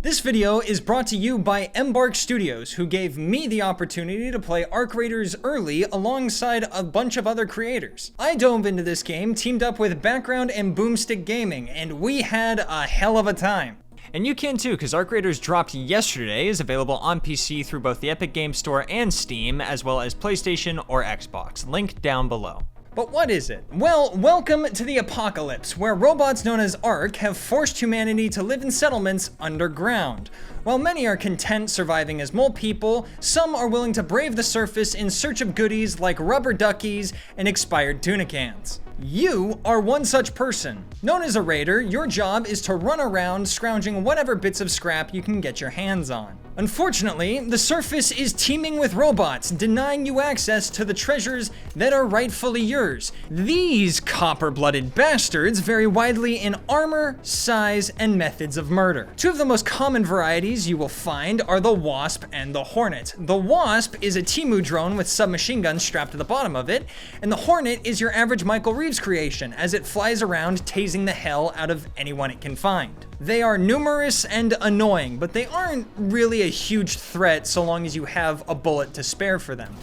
This video is brought to you by Embark Studios, who gave me the opportunity to play Arc Raiders early alongside a bunch of other creators. I dove into this game, teamed up with Background and Boomstick Gaming, and we had a hell of a time. And you can too, because Arc Raiders dropped yesterday, is available on PC through both the Epic Games Store and Steam, as well as PlayStation or Xbox. Link down below. But what is it? Well, welcome to the apocalypse, where robots known as Ark have forced humanity to live in settlements underground. While many are content surviving as mole people, some are willing to brave the surface in search of goodies like rubber duckies and expired tuna cans. You are one such person. Known as a raider, your job is to run around scrounging whatever bits of scrap you can get your hands on. Unfortunately, the surface is teeming with robots, denying you access to the treasures that are rightfully yours. These copper-blooded bastards vary widely in armor, size, and methods of murder. Two of the most common varieties you will find are the Wasp and the Hornet. The Wasp is a Temu drone with submachine guns strapped to the bottom of it, and the Hornet is your average Michael Reeves creation, as it flies around tasing the hell out of anyone it can find. They are numerous and annoying, but they aren't really a huge threat so long as you have a bullet to spare for them.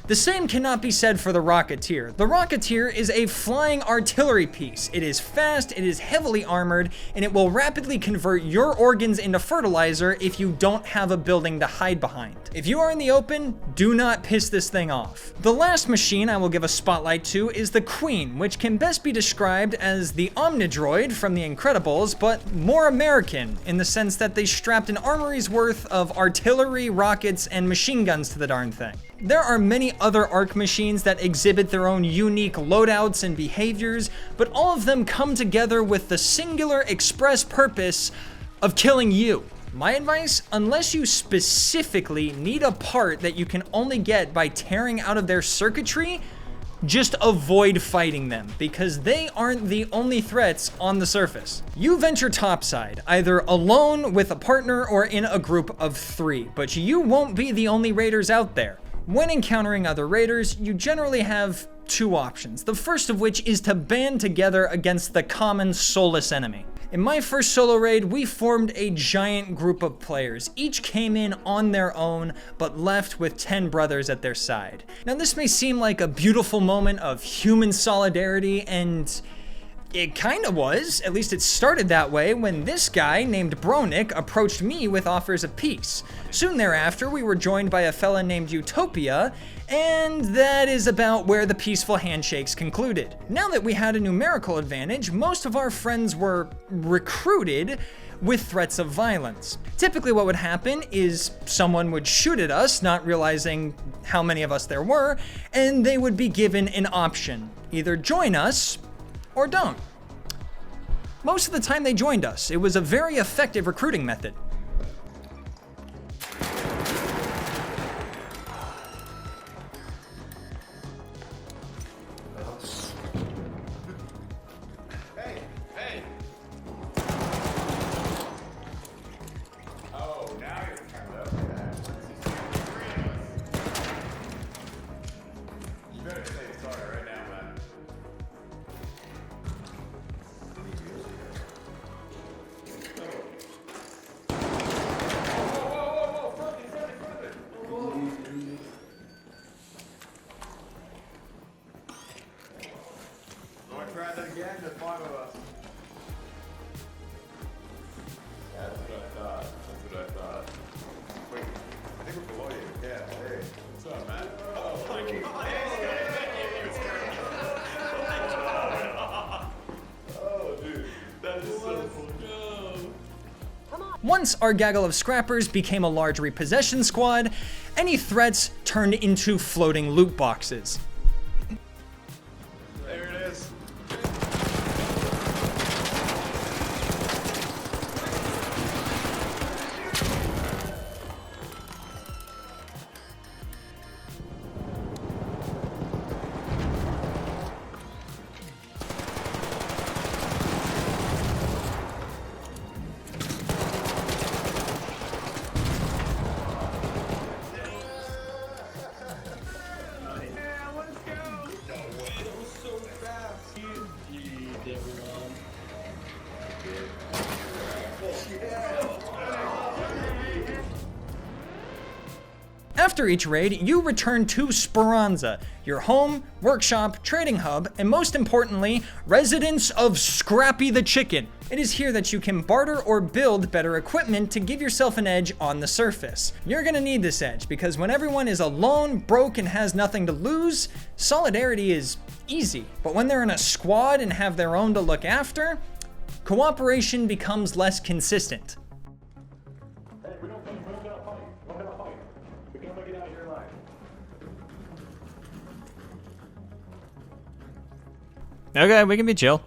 The same cannot be said for the Rocketeer. The Rocketeer is a flying artillery piece. It is fast, it is heavily armored, and it will rapidly convert your organs into fertilizer if you don't have a building to hide behind. If you are in the open, do not piss this thing off. The last machine I will give a spotlight to is the Queen, which can best be described as the Omnidroid from The Incredibles, but more American, in the sense that they strapped an armory's worth of artillery, rockets, and machine guns to the darn thing. There are many other Arc machines that exhibit their own unique loadouts and behaviors, but all of them come together with the singular express purpose of killing you. My advice, unless you specifically need a part that you can only get by tearing out of their circuitry, just avoid fighting them, because they aren't the only threats on the surface. You venture topside, either alone, with a partner, or in a group of 3, but you won't be the only raiders out there. When encountering other raiders, you generally have 2 options, the first of which is to band together against the common soulless enemy. In my first solo raid, we formed a giant group of players. Each came in on their own, but left with 10 brothers at their side. Now this may seem like a beautiful moment of human solidarity, and it kinda was, at least it started that way when this guy named Bronick approached me with offers of peace. Soon thereafter, we were joined by a fella named Utopia, and that is about where the peaceful handshakes concluded. Now that we had a numerical advantage, most of our friends were recruited with threats of violence. Typically what would happen is someone would shoot at us, not realizing how many of us there were, and they would be given an option. Either join us, or don't. Most of the time they joined us. It was a very effective recruiting method. Hey! Oh, now you're kind of You better say sorry right now, man. Try that again, there's 5 of us. That's what I thought. Wait, I think we're below you. Yeah, hey. What's up, man? Oh, thank you. Oh, dude. That is so cool. Once our gaggle of scrappers became a large repossession squad, any threats turned into floating loot boxes. There it is. After each raid, you return to Speranza, your home, workshop, trading hub, and most importantly, residence of Scrappy the Chicken. It is here that you can barter or build better equipment to give yourself an edge on the surface. You're gonna need this edge because when everyone is alone, broke, and has nothing to lose, solidarity is easy. But when they're in a squad and have their own to look after, cooperation becomes less consistent. Hey, we don't fight. We can only get out of your line. Okay, we can be chill.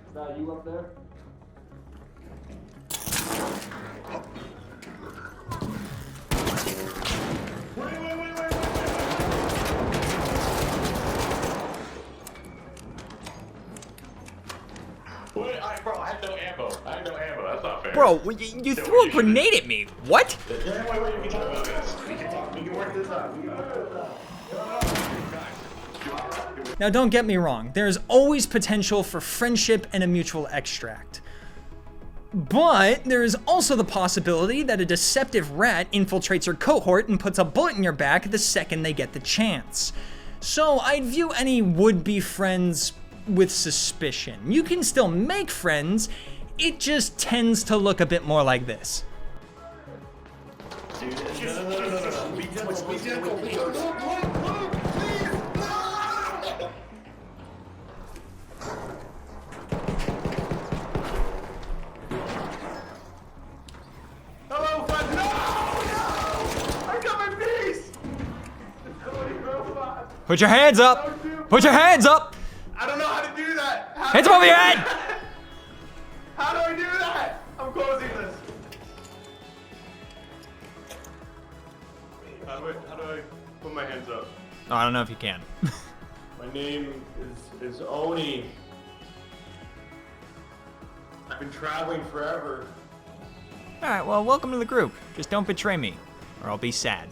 Is that you up there? Wait, bro, I had no ammo. That's not fair. Bro, you threw a grenade at me. What? Wait, we can talk about this. We can work this out. Now don't get me wrong, there's always potential for friendship and a mutual extract. But there is also the possibility that a deceptive rat infiltrates your cohort and puts a bullet in your back the second they get the chance. So I'd view any would-be friends with suspicion. You can still make friends, it just tends to look a bit more like this. No. Be gentle. Hello, friend. No! I come in peace! Put your hands up! Put your hands up! I don't know how to do that. Hands above your head! How do I do that? I'm closing this. How do I put my hands up? Oh, I don't know if you can. My name is Oni. I've been traveling forever. Alright, well, welcome to the group. Just don't betray me, or I'll be sad.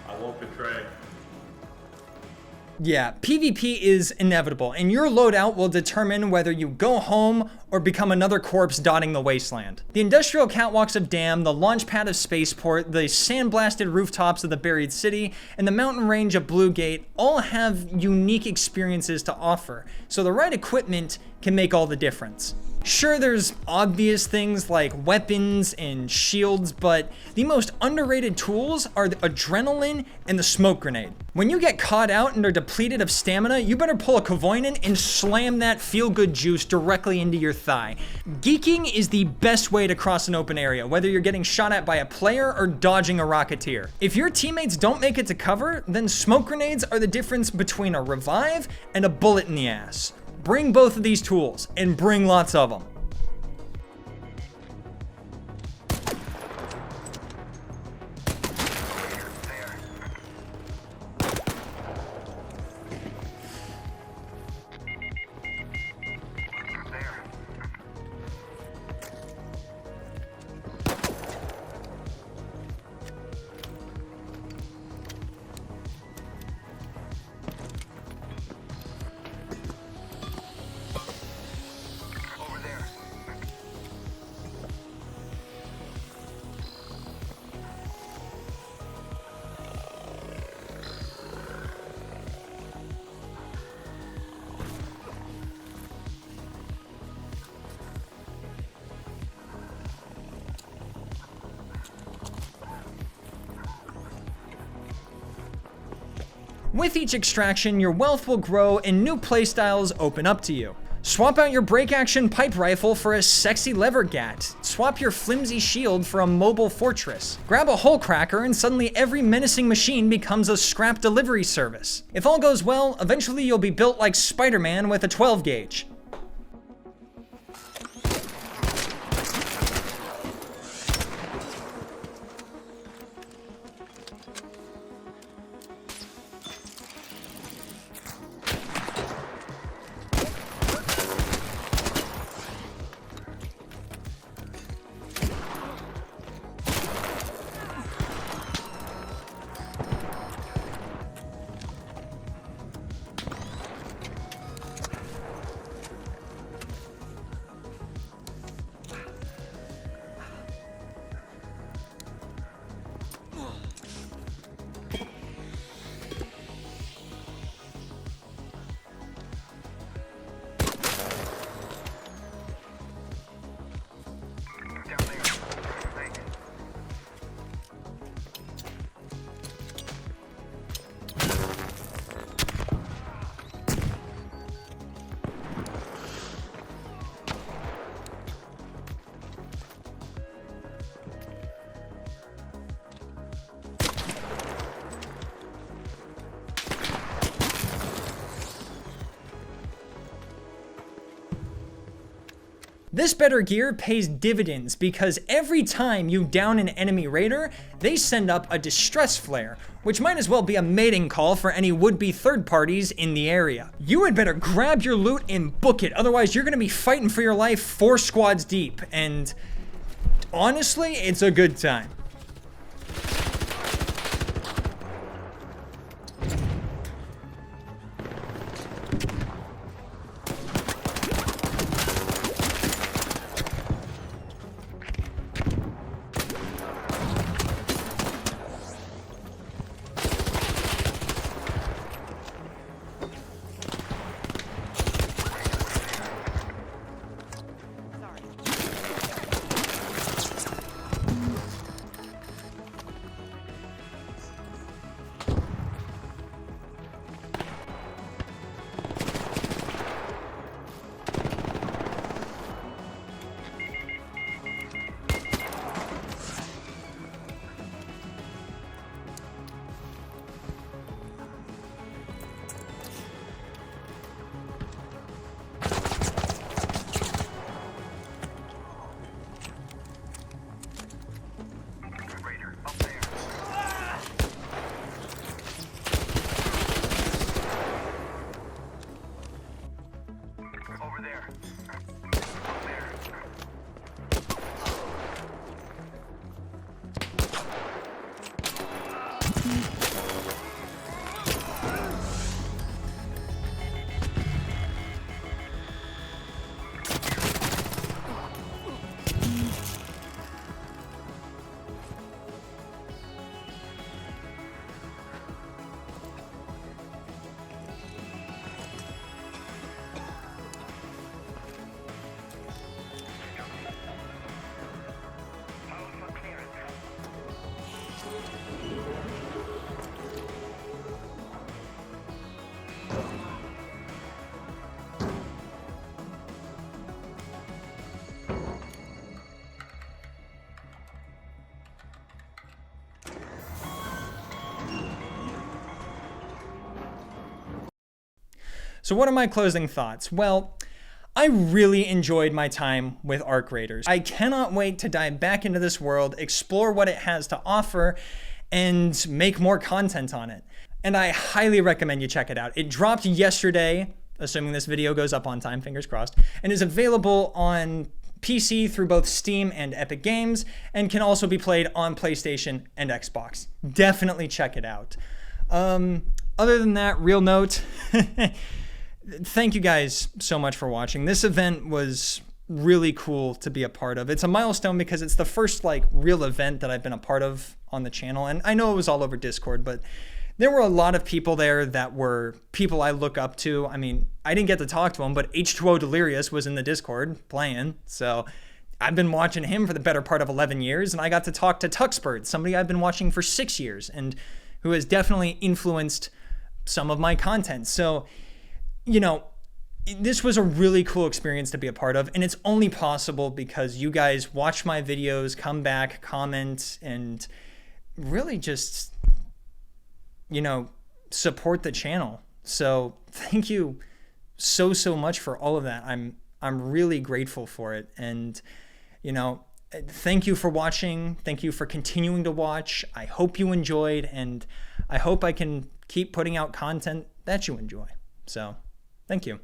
I won't betray. Yeah, PvP is inevitable, and your loadout will determine whether you go home or become another corpse dotting the wasteland. The industrial catwalks of Dam, the launch pad of Spaceport, the sandblasted rooftops of the Buried City, and the mountain range of Blue Gate all have unique experiences to offer, so the right equipment can make all the difference. Sure, there's obvious things like weapons and shields, but the most underrated tools are the adrenaline and the smoke grenade. When you get caught out and are depleted of stamina, you better pull a Kovoinen and slam that feel-good juice directly into your thigh. Geeking is the best way to cross an open area, whether you're getting shot at by a player or dodging a rocketeer. If your teammates don't make it to cover, then smoke grenades are the difference between a revive and a bullet in the ass. Bring both of these tools, and bring lots of them. With each extraction, your wealth will grow and new playstyles open up to you. Swap out your break-action pipe rifle for a sexy lever gat. Swap your flimsy shield for a mobile fortress. Grab a hole cracker and suddenly every menacing machine becomes a scrap delivery service. If all goes well, eventually you'll be built like Spider-Man with a 12 gauge. This better gear pays dividends because every time you down an enemy raider, they send up a distress flare, which might as well be a mating call for any would-be third parties in the area. You had better grab your loot and book it, otherwise you're gonna be fighting for your life 4 squads deep, and honestly, it's a good time. So what are my closing thoughts? Well, I really enjoyed my time with Arc Raiders. I cannot wait to dive back into this world, explore what it has to offer, and make more content on it. And I highly recommend you check it out. It dropped yesterday, assuming this video goes up on time, fingers crossed, and is available on PC through both Steam and Epic Games, and can also be played on PlayStation and Xbox. Definitely check it out. Other than that, real note, thank you guys so much for watching. This event was really cool to be a part of. It's a milestone because it's the first like real event that I've been a part of on the channel. And I know it was all over Discord, but there were a lot of people there that were people I look up to. I mean, I didn't get to talk to him, but H2O Delirious was in the Discord playing. So I've been watching him for the better part of 11 years. And I got to talk to Tuxbird, somebody I've been watching for 6 years and who has definitely influenced some of my content. So, you know, this was a really cool experience to be a part of, and it's only possible because you guys watch my videos, come back, comment, and really just, you know, support the channel. So thank you so much for all of that. I'm really grateful for it, and you know, thank you for watching. Thank you for continuing to watch. I hope you enjoyed, and I hope I can keep putting out content that you enjoy. So thank you.